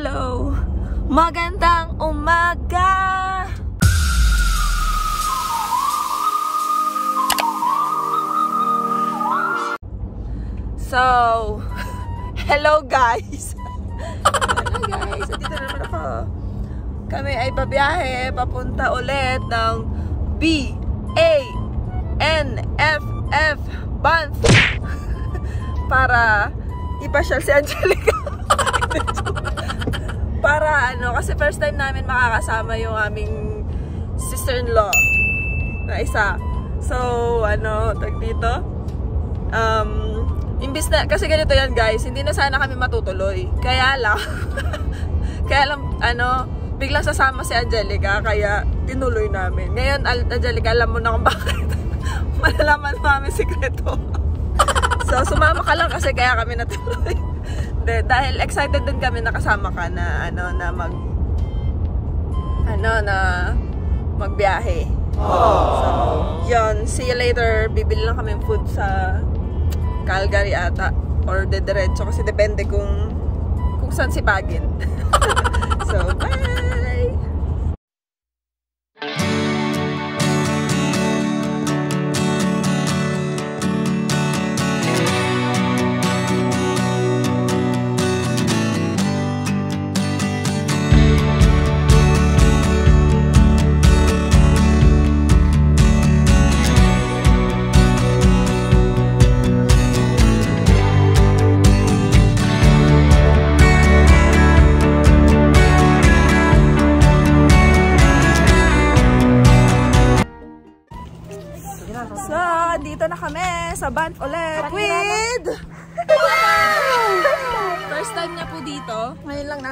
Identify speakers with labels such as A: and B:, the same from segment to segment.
A: Hello! Magandang umaga! So, hello guys! Hello guys! Dito na naman ako. Kami ay babiyahe papunta ulit ng BANFF Banff para ipasyal si Angelica. Para kasi first time namin makakasama yung aming sister-in-law na isa. So, tag dito. Imbis na, kasi ganito yan guys, hindi na sana kami matutuloy. Kaya lang, biglang sasama si Angelica, kaya tinuloy namin. Ngayon, Angelica, alam mo na kung bakit. Malalaman mo aming sikreto. So, sumama ka lang kasi kaya kami natuloy. Dahil excited din kami nakasama ka na magbiyahe. So, yun, see you later. Bibili lang kami food sa Calgary ata or dediretso kasi depende kung saan sipagin. So, bye! So, dito na kami sa Banff ulit with first time niya po dito. Ngayon lang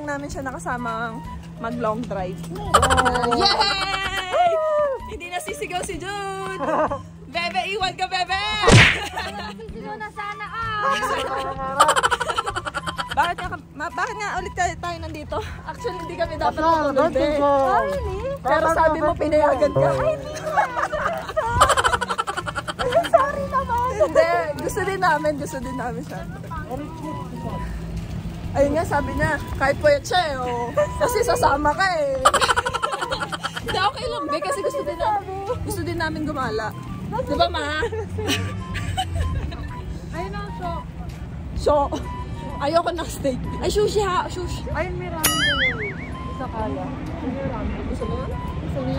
A: namin siya nakasamang mag long drive. Yay! Hindi na sisigaw si Jude. Bebe, iwan ka, Bebe!
B: Sisigaw na sana
A: Bakit nga ulit tayo nandito? Actually, hindi kami dapat pumunta. Oh, really? Pero sabi mo, pinayagan ka.
B: Sorry naman.
A: Hindi, gusto din namin siya. Ayun nga, sabi niya, kahit puyat siya kasi sasama ka Hindi, okay lang, be, kasi gusto din namin gumala. Diba, ma?
B: Ayun ang show.
A: So, ayoko na steak. Ay, sushi ha, sushi.
B: Ayun, may ramen din yun. Isa kaya. May ramen.
A: Gusto mo yan?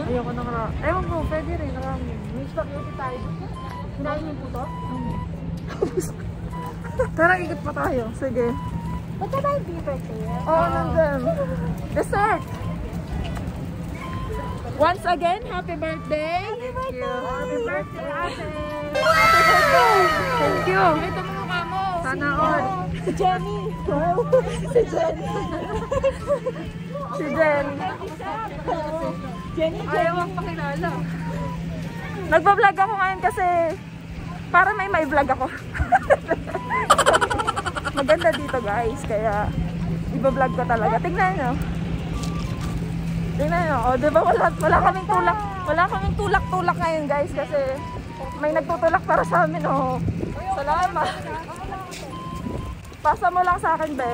B: Ayoko ng ramen. Ewan ko, pwede rin ramen. May spaghetti tayo. Hinahin mo po to?
A: Tara, ikot pa tayo. Sige.
B: Ba't ka tayo beaver kayo?
A: Oo, nandun. Dessert! Once again, happy birthday!
B: Happy birthday! Happy birthday, ate!
A: Happy birthday!
B: Thank you!
A: Ito mo mukha mo!
B: Sana all!
A: Si Jenny! Si Jen! Si Jen! Jenny!
B: Ayaw ang pakilala.
A: Nagpa-vlog ako ngayon kasi para may vlog ako. Maganda dito guys, kaya iba-vlog ko talaga. Tingnan nyo. Diba wala kaming tulak ngayon guys kasi may nagtutulak para sa amin Salamat. Pasa mo lang sa akin, be.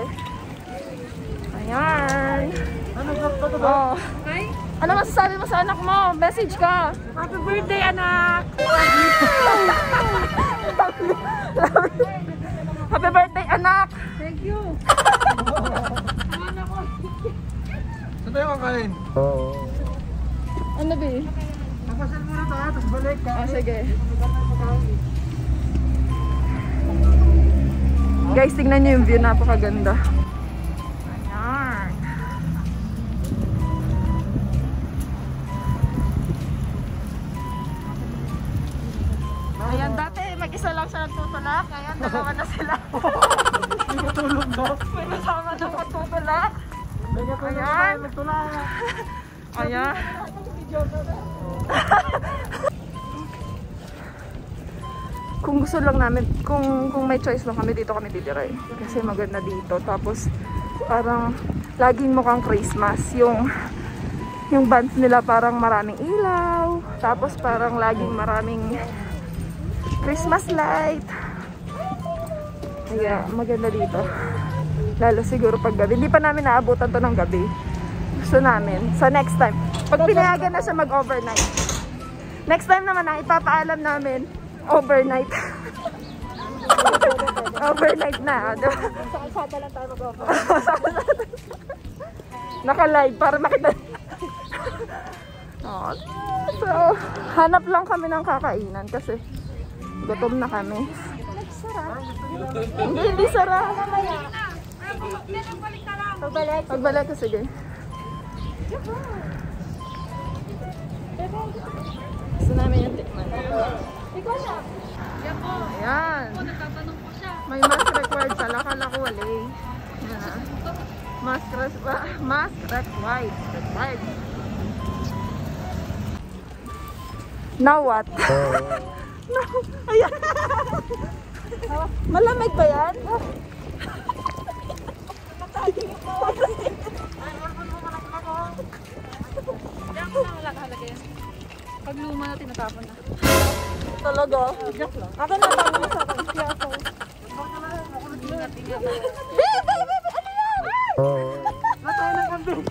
A: Ayan.
B: Ano ba ba? Hi?
A: Ano masasabi mo sa anak mo? Message ka.
B: Happy birthday, anak!
A: Happy birthday, anak!
B: Thank you!
C: Saan tayo kakain?
A: Ano, be?
C: Napasal muna tayo, tapos balik ka.
A: Sige. Guys, tingnan nyo yung view. Napakaganda. Ayan. Ayan, dati mag-isa lang siya nagtutulak. Ayan, dalawa na sila.
C: May katulog na.
A: May kasama na magtutulak.
C: May katulog na tayo magtulak.
A: Ayan. Kung gusto lang namin, kung may choice lang kami, dito kami titira kasi maganda dito. Tapos parang laging mukhang Christmas. Yung Banff nila parang maraming ilaw. Tapos parang laging maraming Christmas light. Kaya maganda dito. Lalo siguro pag gabi. Hindi pa namin naabutan to ng gabi. Gusto namin. So next time. Pag pinayagan na siya mag-overnight. Next time naman na ipapaalam namin overnight. Overnight na. Diba?
B: Sa kalsada lang tayo mag-overnight.
A: Naka-live para makita. Oh, so, hanap lang kami ng kakainan kasi gutom na kami. Hindi sara.
B: Pagbalik.
A: Pagbalik ko, sige. Gusto namin yung tikman.
B: Ikaw na.
A: Ayan. May mask required pala. Kala ko wala eh. Ayan na. Mask required. Now what? No. Ayan. Malamig ba yan?
B: Pag luma na, tinatapon na.
A: Talaga?
B: Joke lang.
A: Ako na tama sa akin. Kaya ako. Baby! Ano yan?
C: Natay ng kambing.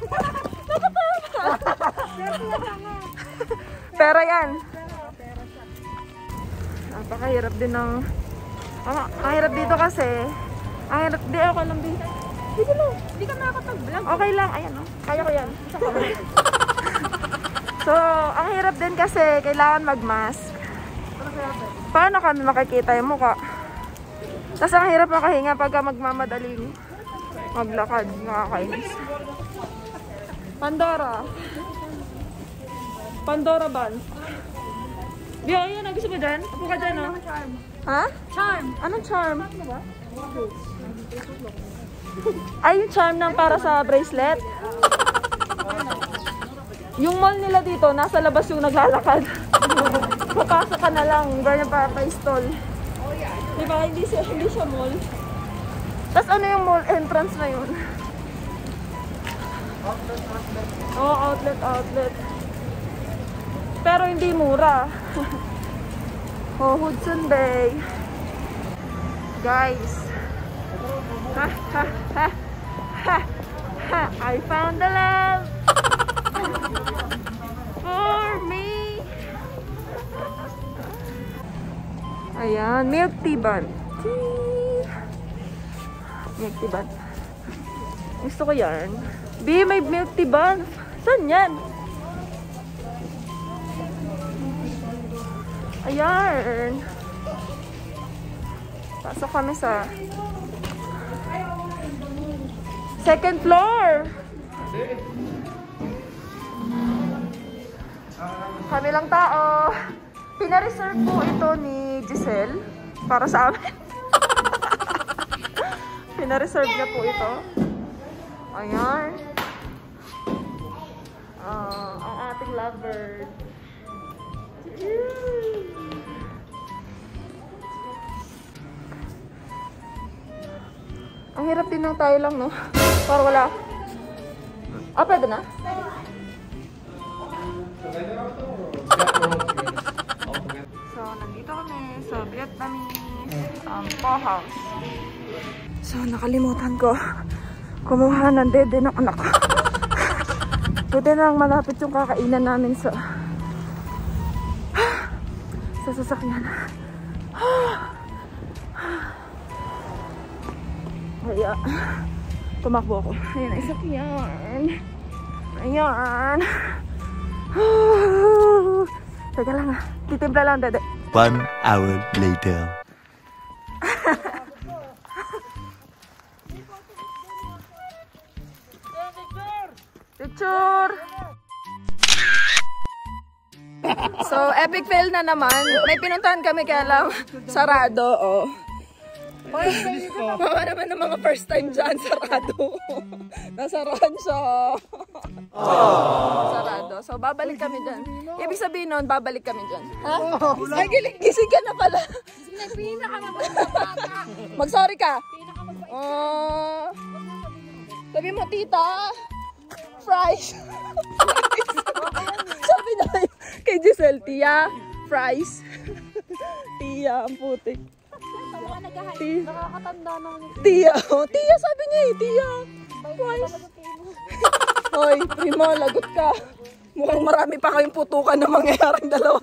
A: Pera yan. Napakahirap din ng... Ang hirap dito kasi. Ang hirap... Di ako lang dito. Dito lang.
B: Hindi ka makakapag-vlog.
A: Okay lang. Ayan o. Kaya ko yan. So, ang hirap din kasi kailangan mag-mask. Paano kami makikita yung mukha? Tapos ang hirap makahinga pagka magmamadaling maglakad. Nakakainis. Pandora ban. Biyo, yun. Gusto mo dyan? Upo ka dyan, no? Ha?
B: Charm.
A: Anong charm? Ay, yung charm ng para sa bracelet? Yung mall nila dito, nasa labas yung naglalakad. Papasok ka na lang, ganyan pa stall. Diba? Hindi siya mall. Tapos ano yung mall entrance na yun? Oo, outlet. Pero hindi mura. Oh, Hudson Bay. Guys. I found the love for me. Ayan, milk tea bun. Milk tea bun. Gusto ko yan. B, may milk tea bun. Saan yan? Ayan. Pasok kami sa second floor. Kami lang tao. Pina-reserve po ito ni Giselle para sa amin. Pina-reserve niya po ito. Ayan. Ang ating lovebird. Ang hirap din ng tayo lang, no? Para wala. Pwede na? So, nandito kami sa Vietnamese po house. So, nakalimutan ko kumuha ng dede ng anak ko. Buti na lang malapit yung kakainan namin sa sasakyan. Kaya, tumakbo ako. Ayan, isakyan. Ayan. Teka lang titimpla lang, dede.
D: 1 hour later.
A: Picture! So, epic fail na naman. May pinuntahan kami kaya lang sarado, oh. Mama naman ng mga first time dyan, sarado. Nasarahan siya. Sarado. So, babalik kami dyan. Ibig sabihin nun, babalik kami dyan. Ha? Ay, gising ka na pala. Mag-sorry ka. Sabi mo, tita, fries. Sabi na kay Giselle, Tia, fries. Tia, ang putik.
B: Nakakatanda na ulit.
A: Tia. Oh, Tia, sabi niya eh. Tia. Twice. Hoy, primo, lagot ka. Mukhang marami pa kayong putukan na mangyayaring dalawa.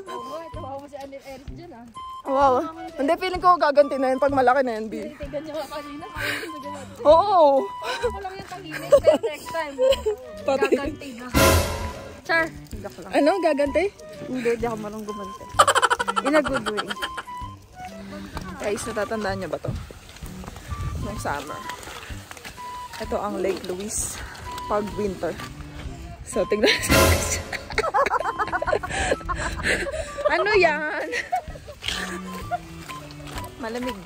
B: Oo, tawa mo si Anil Eris dyan ah.
A: Wow. Hindi, feeling ko gaganti na yun pag malaki na yun, B.
B: Tingnan niya ka kanina, kaya hindi nagawa.
A: Oo.
B: Ako lang yung tahimik, pero next time, gaganti na. Char.
A: Ano, gaganti?
B: Hindi ako marunong gumante. In a good way.
A: Guys, natatandaan niyo ba to? Nung summer. Ito ang Lake Louise pag winter. So, tingnan natin. Ano yan? Malamig.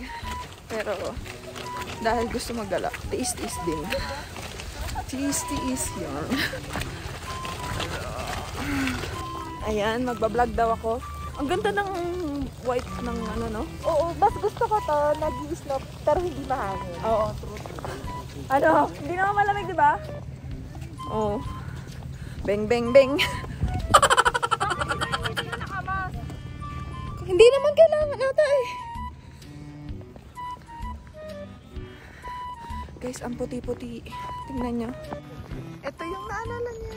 A: Pero, dahil gusto maggala, tiis-tiis din. Tiis-tiis yun. Ayan, magbablog daw ako. Ang ganda ng white ng ano, no?
B: Oo, mas gusto ko to, nag-i-snow, pero hindi mahangin.
A: Oo, true. Ano? Hindi naman malamig, di ba? Oo. Beng, beng, beng. Hindi naman kailangan ata eh. Guys, ang puti-puti. Tingnan nyo. Ito yung naalala niyo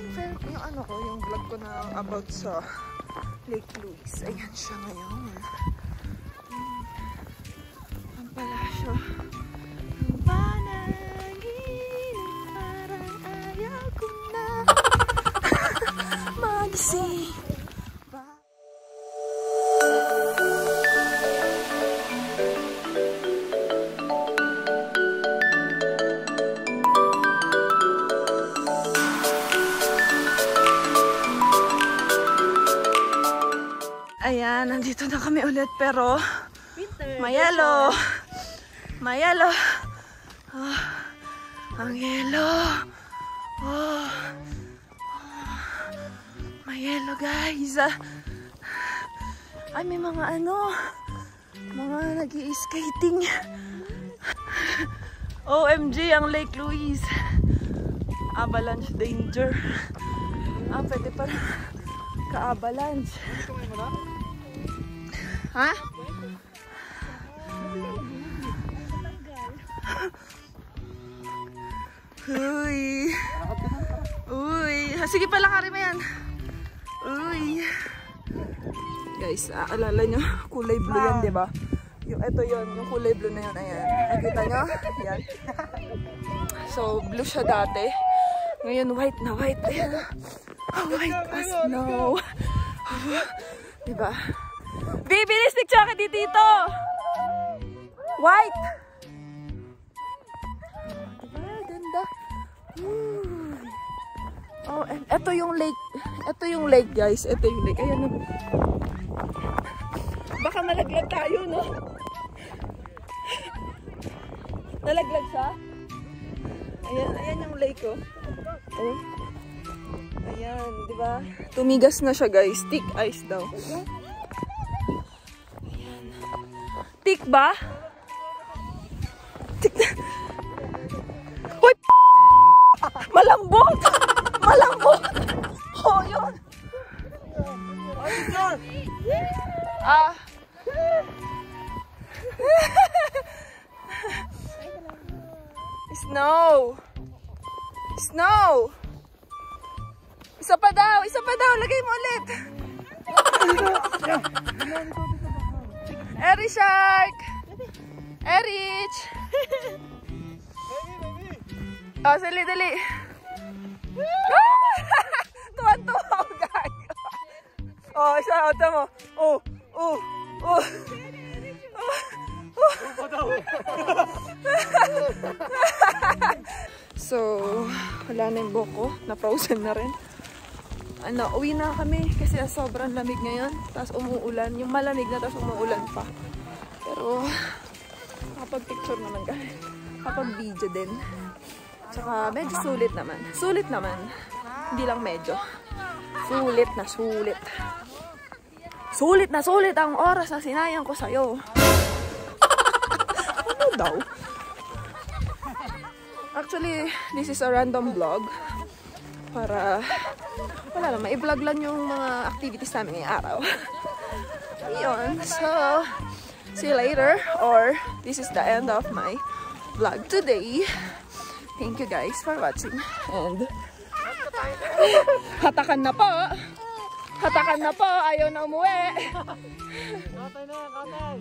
A: yung ano ko, yung vlog ko na about sa Lake Louise. Ayan siya ngayon. Ang palasyo. Ang panaginip, parang ayaw ko na magising. Ayan, nandito na kami ulit pero mayelo. Mayelo. Oh, ang yelo. Oh. Mayelo, guys. Ay, may mga ano, mga nag-i-skating. OMG, ang Lake Louise. Avalanche danger. Pwede pa ka-avalanche. Ha? Uy. Uy. Sige pala, Karim yan. Uy. Guys, alala nyo, kulay blue yan, di ba? Ito yun, yung kulay blue na yun. Ayan. Nakita nyo? Yan. So, blue siya dati. Ngayon, white na white. Ayan. White as snow. Diba? Bibilis, picture ka dito! White! Diba? Ganda. Oh, and ito yung lake. Ito yung lake, guys. Ito yung lake. Ayan. Baka malaglag tayo, no? Nalaglag siya? Ayan, ayan yung lake, oh. Oh. Ayan, di ba? Tumigas na siya, guys. Thick ice daw. Ayan. Thick ba? Thick na. Hoy! Malambot! Malambot! Oh, yun! Snow! Snow! Isa pa daw! Isa pa daw! Lagay mo ulit! Eri Shark! Erich! Oh, sali, dali! Tuwan-tuwa ako, guys! Oh, isa, ota mo! Oh! Oh! Oh! So, wala na yung buko. Na-frozen na rin. Ano, uwi na kami kasi sobrang lamig ngayon. Tapos umuulan. Yung malamig na tapos umuulan pa. Pero, kapag picture naman kami. Kapag video din. Tsaka, medyo sulit naman. Sulit naman. Hindi lang medyo. Sulit na sulit. Sulit na sulit ang oras na sinayang ko sa'yo. Ano daw? Actually, this is a random vlog. Para, wala lang, ma-i-vlog lang yung mga activities namin ngayong araw. Yun. So, see you later, or this is the end of my vlog today. Thank you guys for watching, and hatakan na po. Hatakan na po, ayaw na umuwi.
C: Katay na yan, katay!